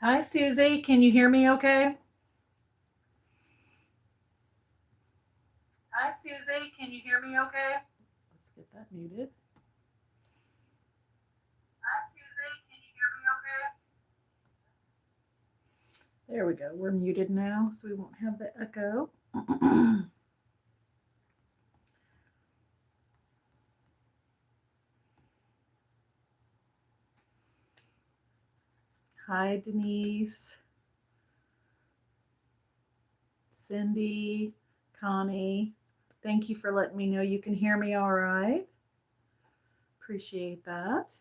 Hi, Susie. Can you hear me okay? Hi, Susie. Can you hear me okay? Let's get that muted. Hi, Susie. Can you hear me okay? There we go. We're muted now, so we won't have the echo. Hi, Denise, Cindy, Connie. Thank you for letting me know you can hear me all right. Appreciate that.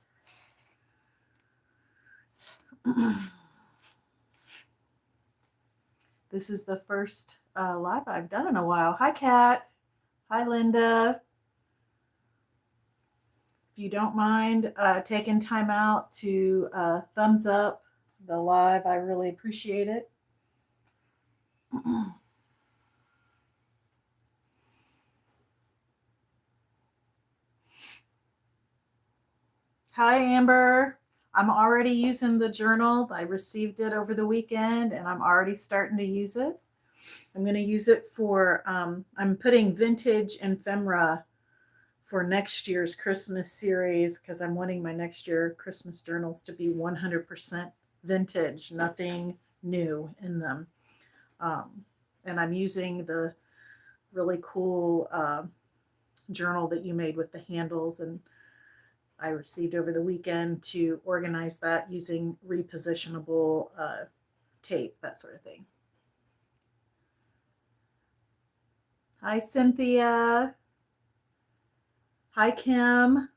This is the first live I've done in a while. Hi, Kat. Hi, Linda. If you don't mind taking time out to thumbs up the live, I really appreciate it. Hi, Amber. I'm already using the journal. I received it over the weekend and I'm already starting to use it. I'm going to use it for, I'm putting vintage ephemera for next year's Christmas series because I'm wanting my next year Christmas journals to be 100% vintage, nothing new in them. And I'm using the really cool journal that you made with the handles, and I received over the weekend to organize that using repositionable tape, that sort of thing. Hi, Cynthia. Hi, Kim.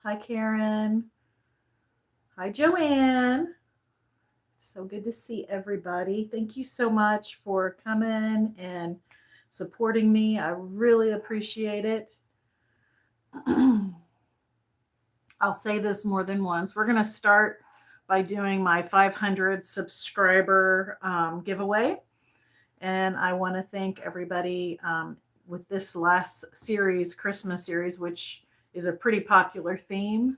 Hi, Karen. Hi, Joanne. It's so good to see everybody. Thank you so much for coming and supporting me. I really appreciate it. I'll say this more than once. We're going to start by doing my 500 subscriber giveaway. And I want to thank everybody with this last series, Christmas series, which is a pretty popular theme.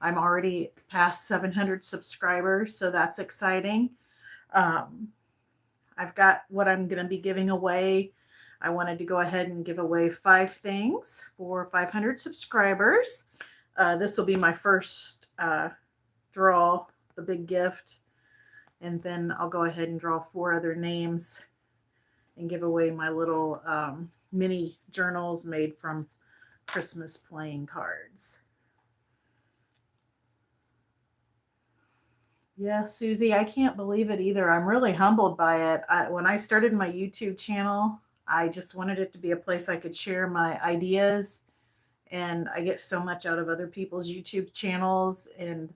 I'm already past 700 subscribers, so that's exciting. I've got what I'm going to be giving away. I wanted to go ahead and give away 5 things for 500 subscribers. This will be my first draw, the big gift. And then I'll go ahead and draw 4 other names and give away my little mini journals made from Christmas playing cards. Yeah, Susie, I can't believe it either. I'm really humbled by it. When I started my YouTube channel, I just wanted it to be a place I could share my ideas. And I get so much out of other people's YouTube channels, and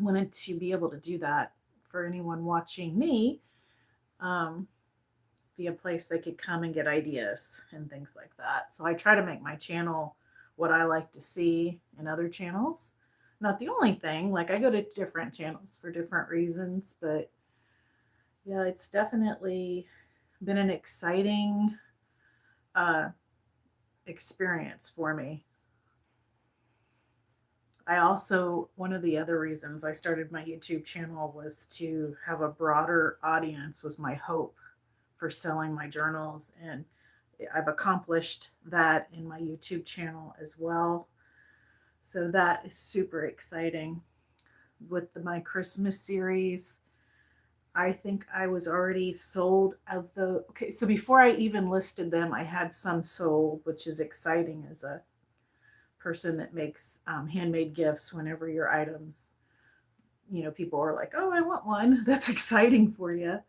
wanted to be able to do that for anyone watching me. Be a place they could come and get ideas and things like that. So I try to make my channel what I like to see in other channels. Not the only thing, like I go to different channels for different reasons, but yeah, it's definitely been an exciting experience for me. I also, one of the other reasons I started my YouTube channel was to have a broader audience, was my hope for selling my journals. And I've accomplished that in my YouTube channel as well. So that is super exciting. With my Christmas series, I think I was already sold of the, okay, so before I even listed them, I had some sold, which is exciting as a person that makes handmade gifts. Whenever your items, people are like, oh, I want one. That's exciting for you.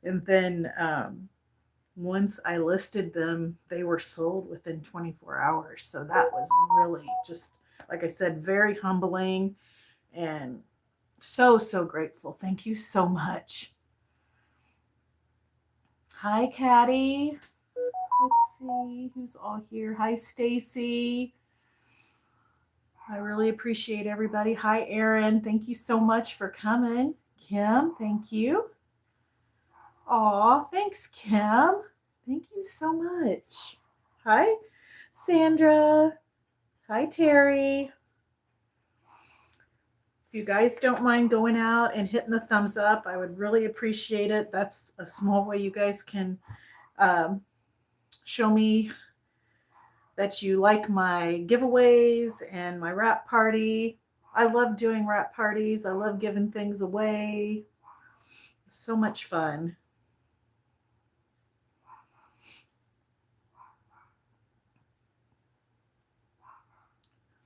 And then once I listed them, they were sold within 24 hours. So that was really just, like I said, very humbling and so, so grateful. Thank you so much. Hi, Caddy. Let's see who's all here. Hi, Stacy. I really appreciate everybody. Hi, Erin. Thank you so much for coming. Kim, thank you. Aw, thanks, Kim. Thank you so much. Hi, Sandra. Hi, Terry. If you guys don't mind going out and hitting the thumbs up, I would really appreciate it. That's a small way you guys can show me that you like my giveaways and my wrap party. I love doing wrap parties. I love giving things away. It's so much fun.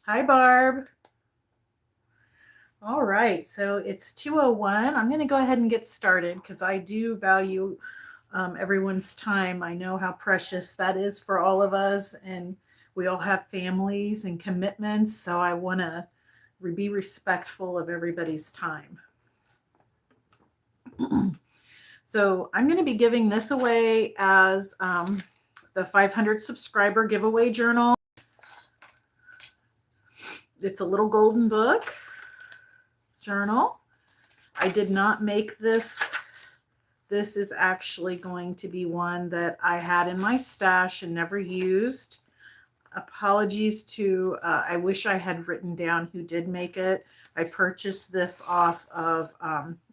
Hi, Barb. All right, so it's 2:01. I'm going to go ahead and get started because I do value everyone's time. I know how precious that is for all of us, and we all have families and commitments, so I want to be respectful of everybody's time. So I'm going to be giving this away as the 500 subscriber giveaway journal. It's a little golden book journal. I did not make this. This is actually going to be one that I had in my stash and never used. Apologies to, I wish I had written down who did make it. I purchased this off of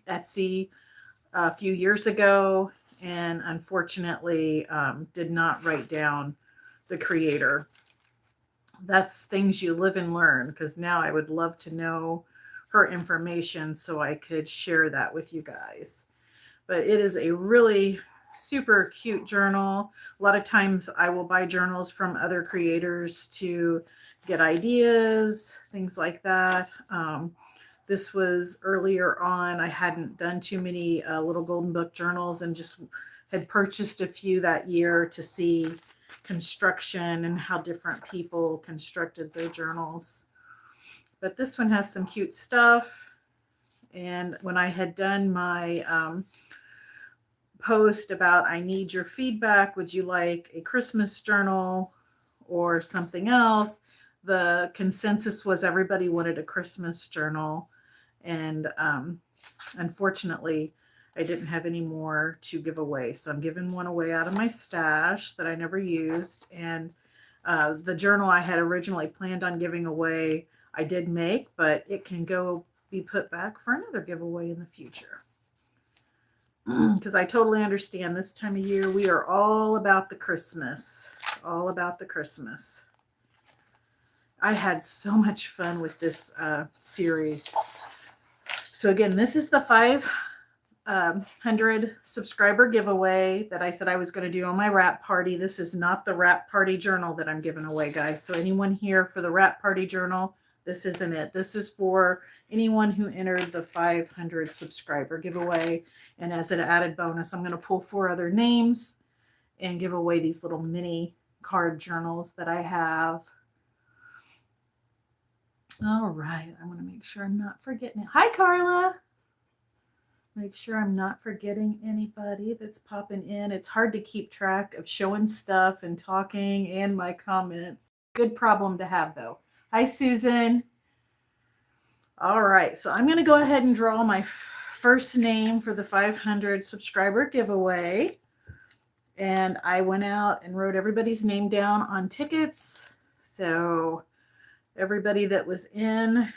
Etsy a few years ago and unfortunately did not write down the creator. That's things you live and learn, because now I would love to know her information so I could share that with you guys. But it is a really super cute journal. A lot of times I will buy journals from other creators to get ideas, things like that. This was earlier on. I hadn't done too many little golden book journals and just had purchased a few that year to see construction and how different people constructed their journals. But this one has some cute stuff. And when I had done my post about I need your feedback, would you like a Christmas journal or something else, the consensus was everybody wanted a Christmas journal. And unfortunately, I didn't have any more to give away. So I'm giving one away out of my stash that I never used. And the journal I had originally planned on giving away, I did make, but it can go be put back for another giveaway in the future. Because I totally understand this time of year, we are all about the Christmas, all about the Christmas. I had so much fun with this series. So again, this is the 500 subscriber giveaway that I said I was going to do on my wrap party. This is not the wrap party journal that I'm giving away, guys. So anyone here for the wrap party journal, this isn't it. This is for anyone who entered the 500 subscriber giveaway. And as an added bonus, I'm going to pull 4 other names and give away these little mini card journals that I have. All right. I want to make sure I'm not forgetting it. Hi, Carla. Make sure I'm not forgetting anybody that's popping in. It's hard to keep track of showing stuff and talking and my comments. Good problem to have, though. Hi, Susan. All right. So I'm going to go ahead and draw my first name for the 500 subscriber giveaway. And I went out and wrote everybody's name down on tickets. So everybody that was in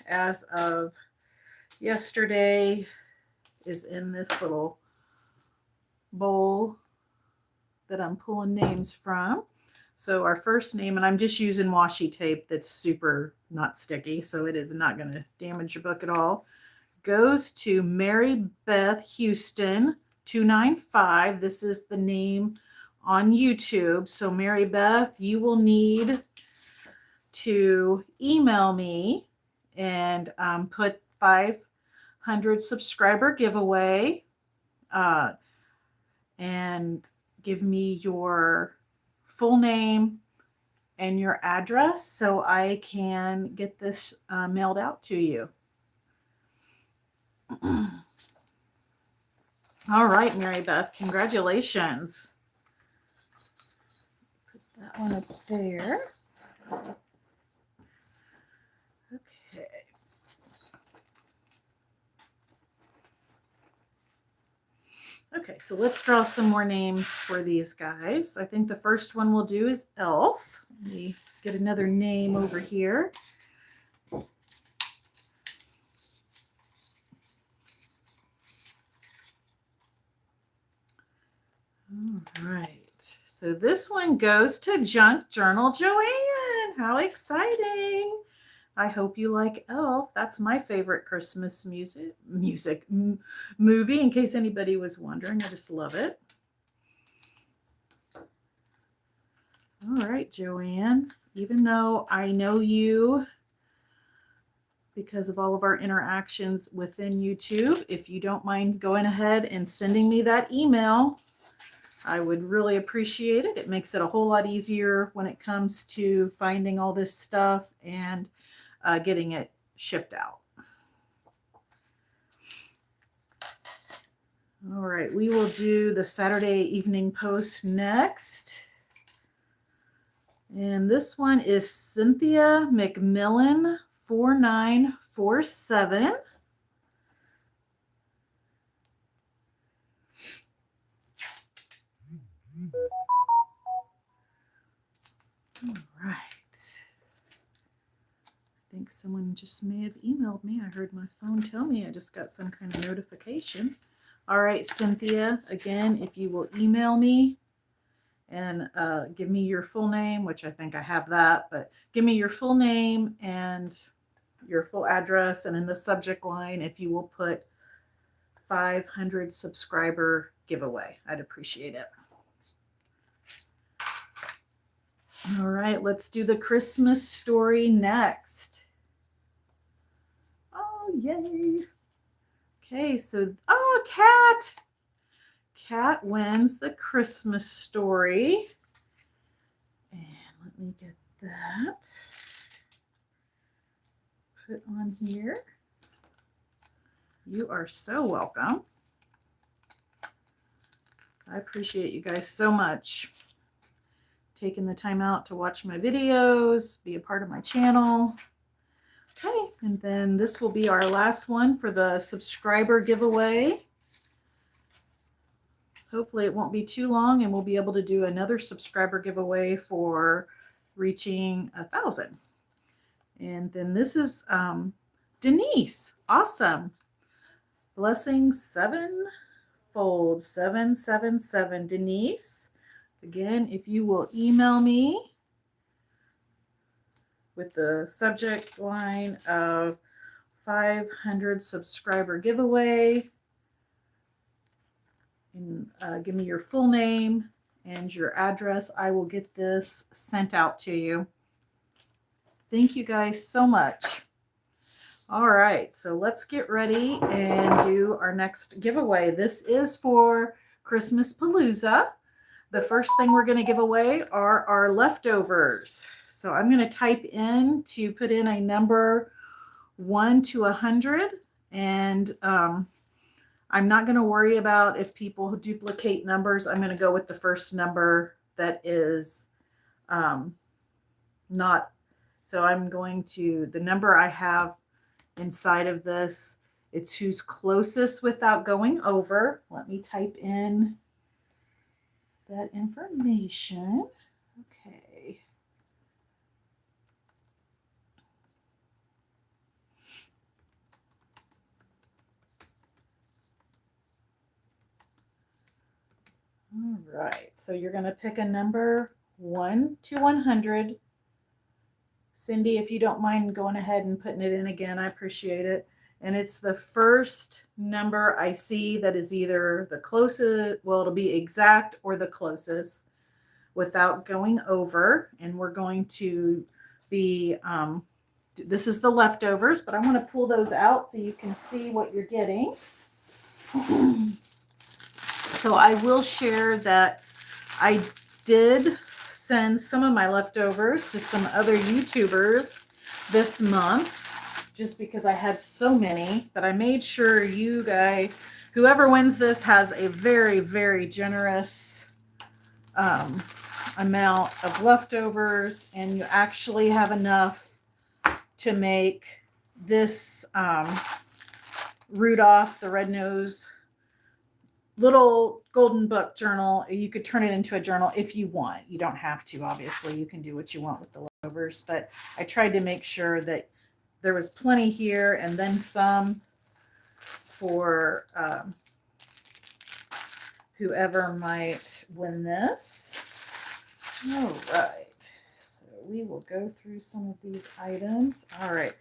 as of yesterday is in this little bowl that I'm pulling names from. So our first name, and I'm just using washi tape that's super not sticky, so it is not going to damage your book at all. goes to Mary Beth Houston 295. This is the name on YouTube. So Mary Beth, you will need to email me and put 500 subscriber giveaway and give me your full name and your address so I can get this mailed out to you. All right, Mary Beth, congratulations. Put that one up there. Okay. Okay, so let's draw some more names for these guys. I think the first one we'll do is Elf. Let me get another name over here. All right, so this one goes to Junk Journal Joanne. How exciting! I hope you like Elf. That's my favorite Christmas movie, in case anybody was wondering. I just love it. All right, Joanne, even though I know you because of all of our interactions within YouTube, if you don't mind going ahead and sending me that email, I would really appreciate it. It makes it a whole lot easier when it comes to finding all this stuff and getting it shipped out. All right, we will do the Saturday Evening Post next. And this one is Cynthia McMillan 4947. All right. I think someone just may have emailed me. I heard my phone tell me I just got some kind of notification. All right, Cynthia, again, if you will email me and give me your full name, which I think I have that, but give me your full name and your full address, and in the subject line, if you will put 500 subscriber giveaway, I'd appreciate it. All right, let's do the Christmas story next. Oh, yay. Okay, so, oh, Cat. Cat wins the Christmas story. And let me get that put on here. You are so welcome. I appreciate you guys so much taking the time out to watch my videos, be a part of my channel. Okay, and then this will be our last one for the subscriber giveaway. Hopefully it won't be too long and we'll be able to do another subscriber giveaway for reaching 1,000. And then this is Denise. Awesome. Blessings sevenfold, 777. Denise, again, if you will email me with the subject line of 500 subscriber giveaway, and give me your full name and your address, I will get this sent out to you. Thank you guys so much. All right, so let's get ready and do our next giveaway. This is for Christmas Palooza. The first thing we're going to give away are our leftovers. So I'm going to type in to put in a number 1 to 100, and I'm not going to worry about if people duplicate numbers. I'm going to go with the first number that is not. So I'm going to, the number I have inside of this, it's who's closest without going over. Let me type in that information. Okay. All right, so you're going to pick a number 1 to 100. Cindy, if you don't mind going ahead and putting it in again, I appreciate it. And it's the first number I see that is either the closest, well, it'll be exact or the closest without going over. And we're going to be, this is the leftovers, but I want to pull those out so you can see what you're getting. So I will share that I did send some of my leftovers to some other YouTubers this month, just because I had so many, but I made sure you guys, whoever wins this, has a very, very generous amount of leftovers, and you actually have enough to make this Rudolph the Red-Nosed little golden book journal. You could turn it into a journal if you want. You don't have to, obviously. You can do what you want with the leftovers, but I tried to make sure that there was plenty here and then some for whoever might win this. All right, so we will go through some of these items. All right,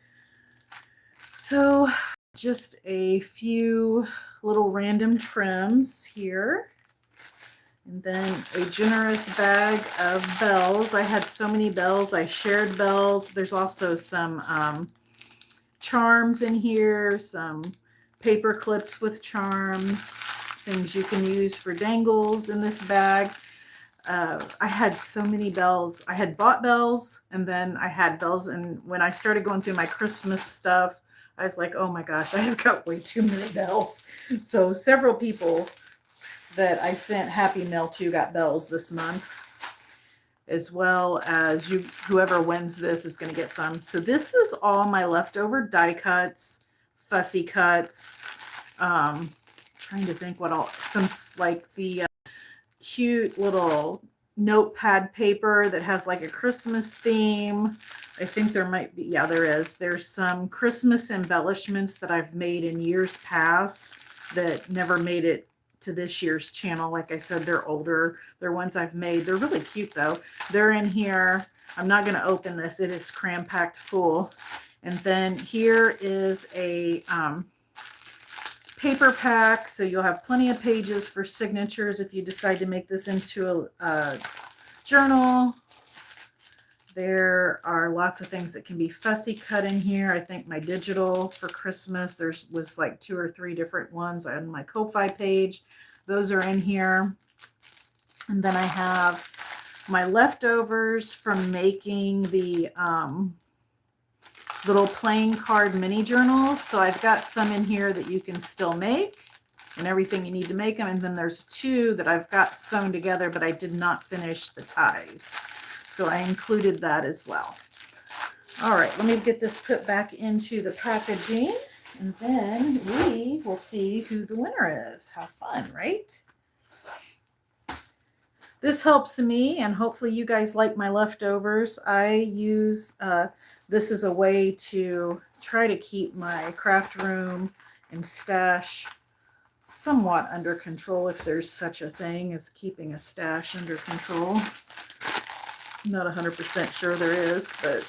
so just a few little random trims here, and then a generous bag of bells. I had so many bells. I shared bells. There's also some charms in here, some paper clips with charms, things you can use for dangles in this bag. I had so many bells. I had bought bells, and then I had bells, and when I started going through my Christmas stuff, I was like, oh my gosh, I have got way too many bells. So several people that I sent Happy Mail to got bells this month, as well as you. Whoever wins this is going to get some. So this is all my leftover die cuts, fussy cuts. Trying to think what all, some like the cute little notepad paper that has like a Christmas theme. I think there might be, yeah, there is. There's some Christmas embellishments that I've made in years past that never made it to this year's channel. Like I said, they're older. They're ones I've made. They're really cute though. They're in here. I'm not going to open this. It is cram-packed full. And then here is a paper pack, so you'll have plenty of pages for signatures if you decide to make this into a journal. There are lots of things that can be fussy cut in here. I think my digital for Christmas, was like 2 or 3 different ones on my Ko-Fi page. Those are in here. And then I have my leftovers from making the little playing card mini journals. So I've got some in here that you can still make and everything you need to make them. And then there's 2 that I've got sewn together, but I did not finish the ties. So I included that as well. All right, let me get this put back into the packaging, and then we will see who the winner is. How fun, right? This helps me, and hopefully you guys like my leftovers. I use this as a way to try to keep my craft room and stash somewhat under control, if there's such a thing as keeping a stash under control. I'm not 100% sure there is, but...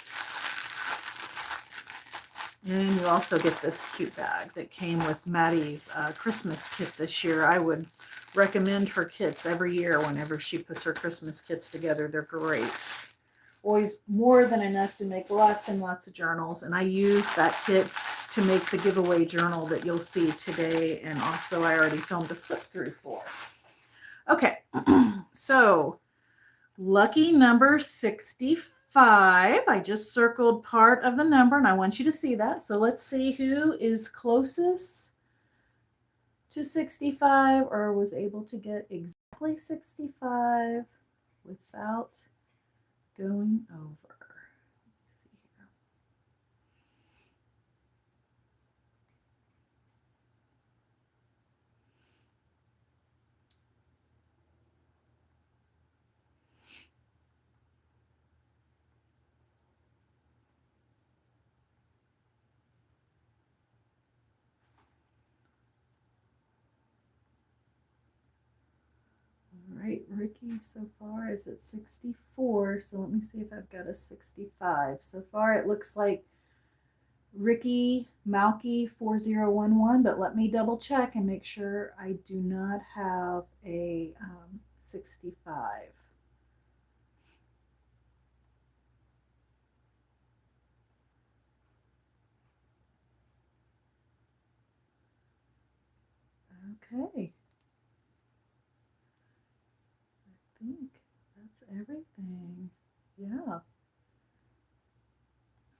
And you also get this cute bag that came with Maddie's Christmas kit this year. I would recommend her kits every year whenever she puts her Christmas kits together. They're great. Always more than enough to make lots and lots of journals. And I used that kit to make the giveaway journal that you'll see today. And also I already filmed a flip through for. Okay, so lucky number 65. I just circled part of the number and I want you to see that. So let's see who is closest to 65 or was able to get exactly 65 without going over. Let's see here. Right, Ricky so far is at 64, so let me see if I've got a 65. So far it looks like Ricky Malky 4011, but let me double check and make sure I do not have a 65. Okay. I think that's everything. Yeah.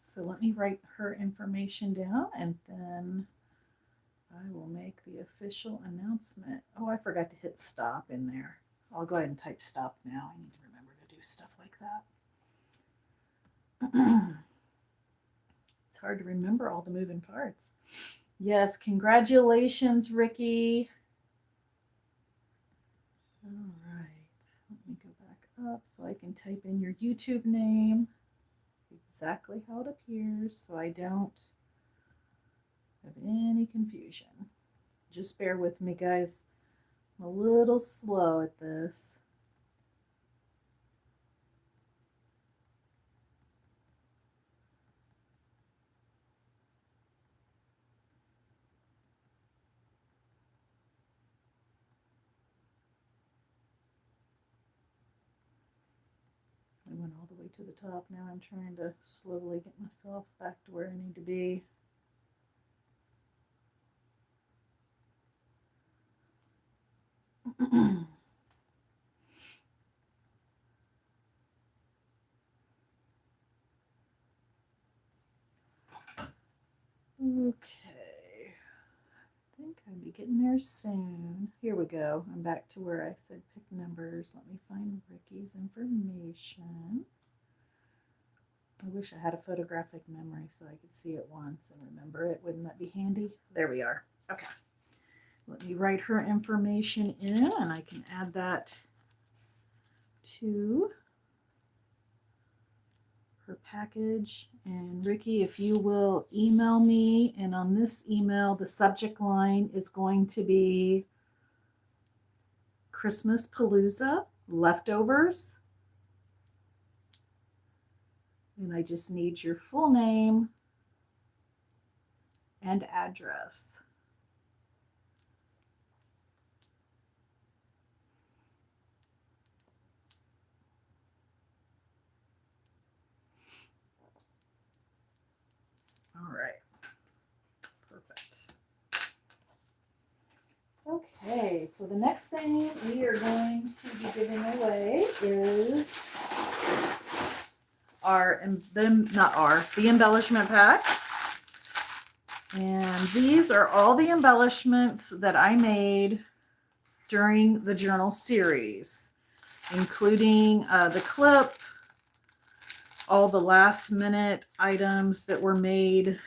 So let me write her information down and then I will make the official announcement. Oh, I forgot to hit stop in there. I'll go ahead and type stop now. I need to remember to do stuff like that. It's hard to remember all the moving parts. Yes, congratulations, Ricky. All right, let me go back up so I can type in your YouTube name exactly how it appears so I don't have any confusion. Just bear with me, guys. I'm a little slow at this. I went all the way to the top. Now I'm trying to slowly get myself back to where I need to be. Okay, I think I'll be getting there soon. Here we go. I'm back to where I said pick numbers. Let me find Ricky's information. I wish I had a photographic memory so I could see it once and remember it. Wouldn't that be handy? There we are. Okay. Let me write her information in and I can add that to her package. And Ricky, if you will email me, and on this email, the subject line is going to be Christmas Palooza leftovers. And I just need your full name and address. All right. Perfect. Okay, so the next thing we are going to be giving away is the embellishment pack. And these are all the embellishments that I made during the journal series, including the clip, all the last minute items that were made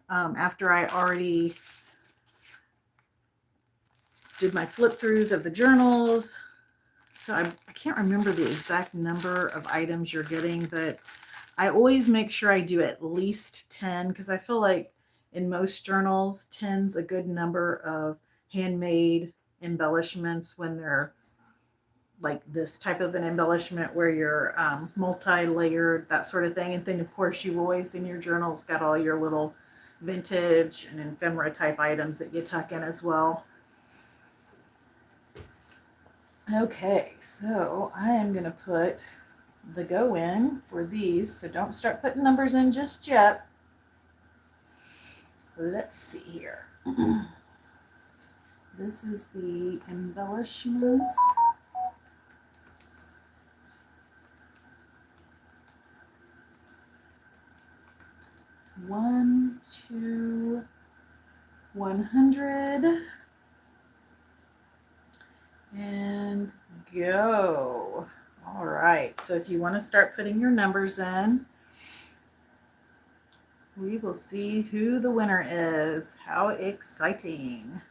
after I already did my flip throughs of the journals. So I can't remember the exact number of items you're getting, but I always make sure I do at least 10 because I feel like in most journals, 10's a good number of handmade embellishments when they're like this type of an embellishment where you're multi-layered, that sort of thing. And then, of course, you always in your journals got all your little vintage and ephemera type items that you tuck in as well. Okay, so I am going to put the go in for these. So don't start putting numbers in just yet. Let's see here. This is the embellishments. One, two, 100. And go. All right, so if you want to start putting your numbers in, we will see who the winner is. How exciting.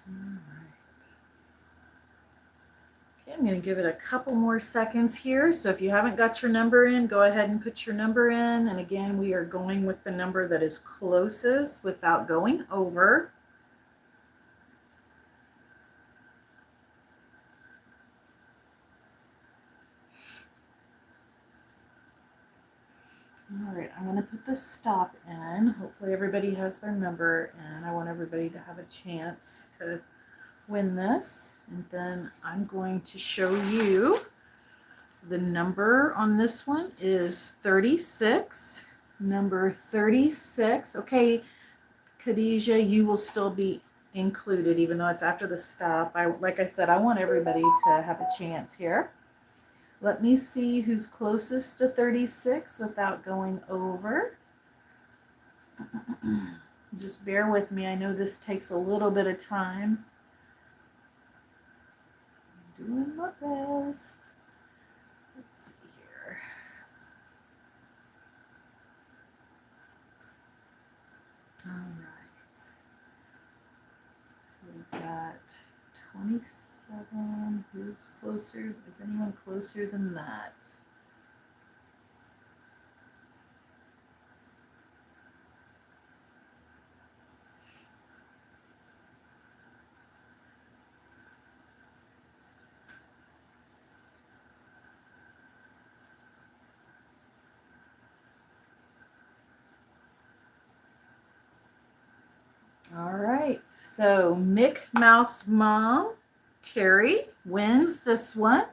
All right. I'm going to give it a couple more seconds here. So if you haven't got your number in, go ahead and put your number in. And again, we are going with the number that is closest without going over. All right, I'm going to put the stop in. Hopefully everybody has their number, and I want everybody to have a chance to win this. And then I'm going to show you the number on this one is 36. Number 36. Okay, Khadijah, you will still be included even though it's after the stop. Like I said, I want everybody to have a chance here. Let me see who's closest to 36 without going over. Just bear with me. I know this takes a little bit of time. I'm doing my best. Let's see here. All right. So we've got 27. Who's closer? Is anyone closer than that? All right, so Mick Mouse Mom Terry wins this one.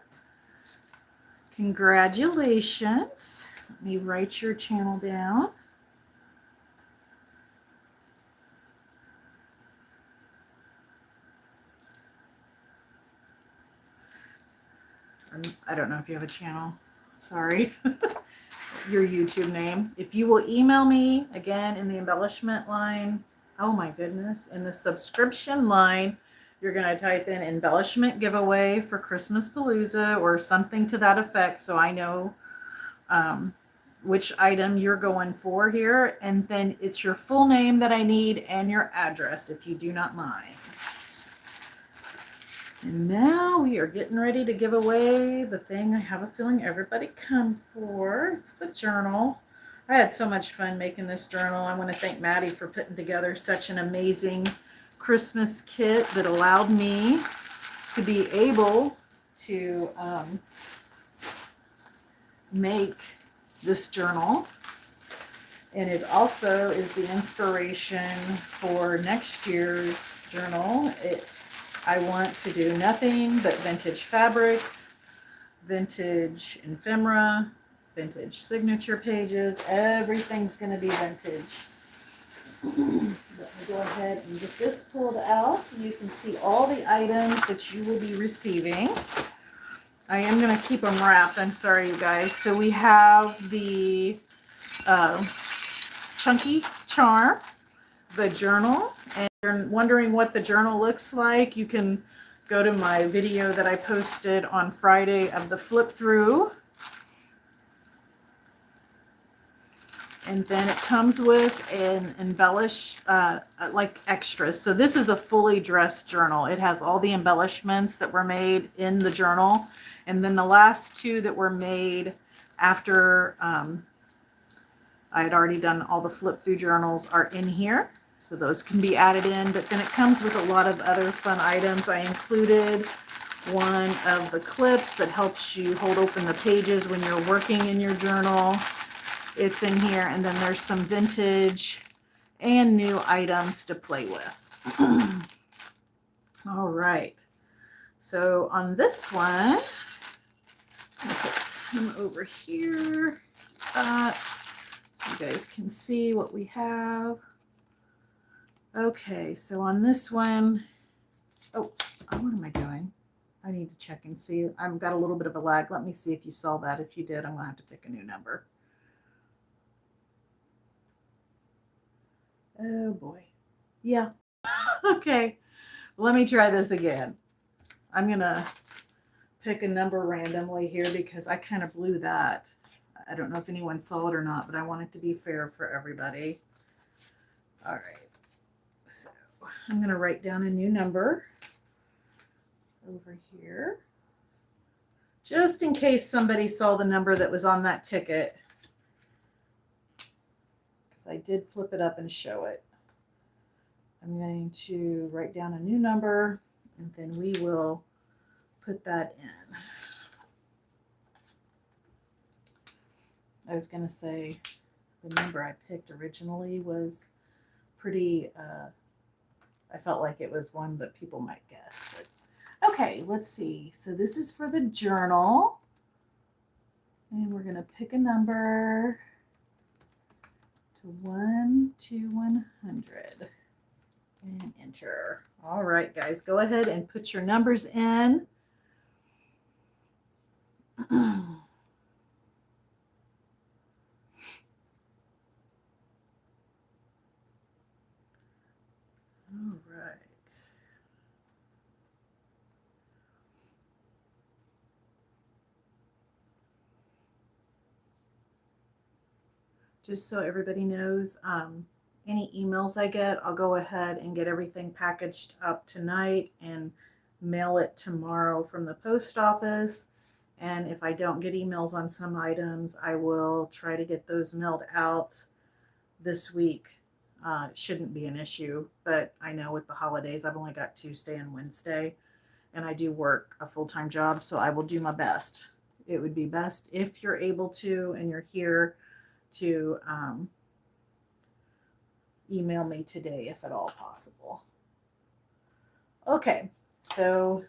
Congratulations. Let me write your channel down. I don't know if you have a channel. Sorry. Your YouTube name. If you will email me again in the embellishment line, oh my goodness, in the subscription line, you're going to type in embellishment giveaway for Christmas Palooza or something to that effect, so I know which item you're going for here. And then it's your full name that I need and your address, if you do not mind. And now we are getting ready to give away the thing I have a feeling everybody come for. It's the journal. I had so much fun making this journal. I want to thank Maddie for putting together such an amazing Christmas kit that allowed me to be able to make this journal. And it also is the inspiration for next year's journal. I want to do nothing but vintage fabrics, vintage ephemera, vintage signature pages. Everything's going to be vintage. Let me go ahead and get this pulled out so you can see all the items that you will be receiving. I am going to keep them wrapped. I'm sorry, you guys. So we have the chunky charm, the journal, and you're wondering what the journal looks like, you can go to my video that I posted on Friday of the flip through. And then it comes with an embellish, like extras. So this is a fully dressed journal. It has all the embellishments that were made in the journal. And then the last two that were made after I had already done all the flip through journals are in here. So those can be added in, but then it comes with a lot of other fun items. I included one of the clips that helps you hold open the pages when you're working in your journal. It's in here, and then there's some vintage and new items to play with. All right. So on this one, I'm going to put him over here, so you guys can see what we have. Okay, so on this one, what am I doing? I need to check and see. I've got a little bit of a lag. Let me see if you saw that. If you did, I'm going to have to pick a new number. Oh boy. Yeah. Okay. Let me try this again. I'm going to pick a number randomly here because I kind of blew that. I don't know if anyone saw it or not, but I want it to be fair for everybody. All right. So I'm going to write down a new number over here. just in case somebody saw the number that was on that ticket, because I did flip it up and show it. I'm going to write down a new number, and then we will put that in. I was going to say the number I picked originally was pretty, I felt like it was one that people might guess. But okay, let's see. So this is for the journal. And we're going to pick a number to 1 to 100 and enter. All right, guys, go ahead and put your numbers in. All right. Just so everybody knows, any emails I get, I'll go ahead and get everything packaged up tonight and mail it tomorrow from the post office. And if I don't get emails on some items, I will try to get those mailed out this week. It shouldn't be an issue, but I know with the holidays, I've only got Tuesday and Wednesday, and I do work a full-time job, so I will do my best. It would be best if you're able to and you're here to email me today if at all possible. Okay, so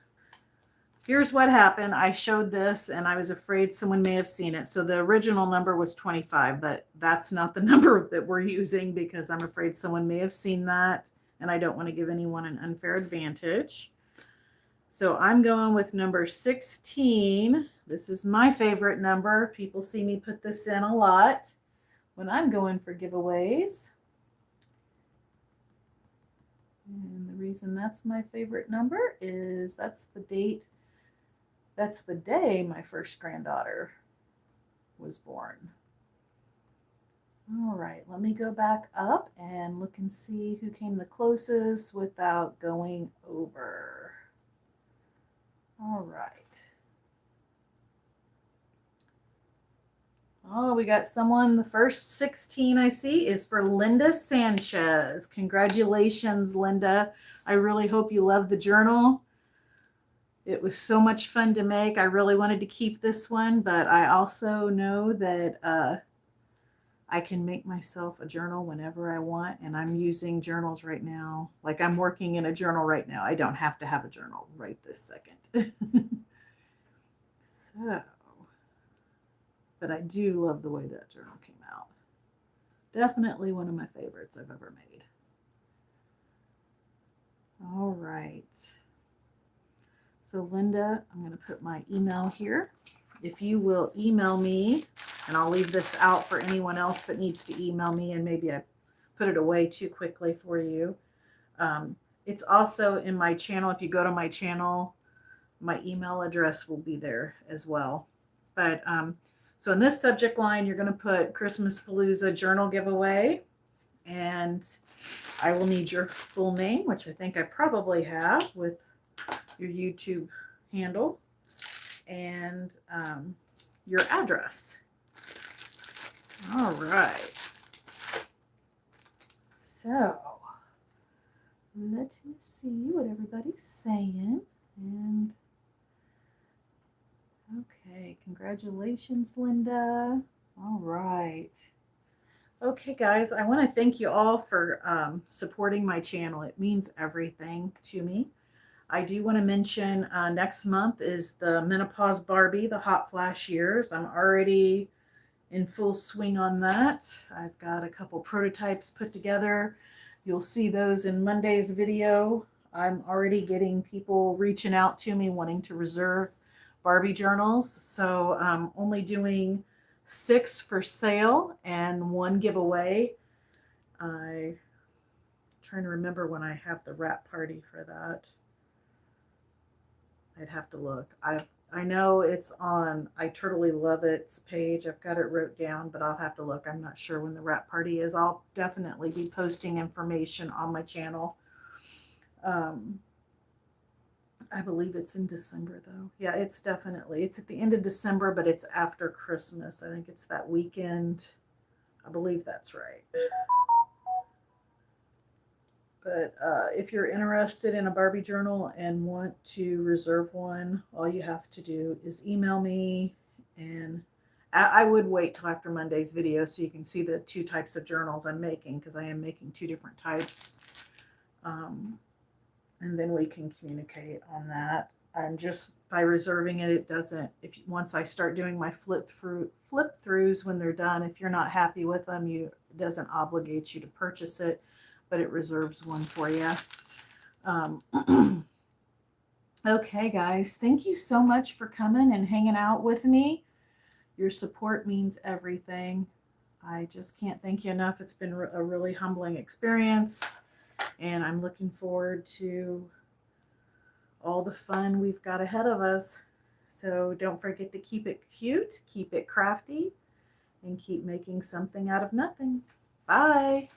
here's what happened. I showed this and I was afraid someone may have seen it. So the original number was 25, but that's not the number that we're using because I'm afraid someone may have seen that and I don't want to give anyone an unfair advantage. So I'm going with number 16. This is my favorite number. People see me put this in a lot when I'm going for giveaways. And the reason that's my favorite number is that's the date, that's the day my first granddaughter was born. All right, let me go back up and look and see who came the closest without going over. All right. Oh, we got someone. The first 16 I see is for Linda Sanchez. Congratulations, Linda. I really hope you love the journal. It was so much fun to make. I really wanted to keep this one, but I also know that I can make myself a journal whenever I want, and I'm using journals right now. Like I'm working in a journal right now. I don't have to have a journal right this second. So... but I do love the way that journal came out. Definitely one of my favorites I've ever made. All right. So Linda, I'm going to put my email here. If you will email me, and I'll leave this out for anyone else that needs to email me, and maybe I put it away too quickly for you. It's also in my channel. If you go to my channel, my email address will be there as well. But so in this subject line, you're going to put Christmas Palooza journal giveaway, and I will need your full name, which I think I probably have with your YouTube handle, and your address. All right. So let me see what everybody's saying. And okay, congratulations, Linda. All right. Okay, guys, I want to thank you all for supporting my channel. It means everything to me. I do want to mention next month is the Menopause Barbie, the Hot Flash Years. I'm already in full swing on that. I've got a couple prototypes put together. You'll see those in Monday's video. I'm already getting people reaching out to me wanting to reserve Barbie journals. So I'm only doing 6 for sale and 1 giveaway. I'm trying to remember when I have the wrap party for that. I'd have to look. I know it's on I Totally Love It's page. I've got it wrote down, but I'll have to look. I'm not sure when the wrap party is. I'll definitely be posting information on my channel. I believe it's in December though. Yeah, it's at the end of December, but it's after Christmas. I think it's that weekend. I believe that's right. But if you're interested in a Barbie journal and want to reserve one, all you have to do is email me. And I would wait till after Monday's video so you can see the two types of journals I'm making, because I am making two different types. And then we can communicate on that. And just by reserving it, it doesn't, if once I start doing my flip throughs when they're done, if you're not happy with them, it doesn't obligate you to purchase it, but it reserves one for you. Okay, guys, thank you so much for coming and hanging out with me. Your support means everything. I just can't thank you enough. It's been a really humbling experience, and I'm looking forward to all the fun we've got ahead of us. So don't forget to keep it cute, keep it crafty, and keep making something out of nothing. Bye.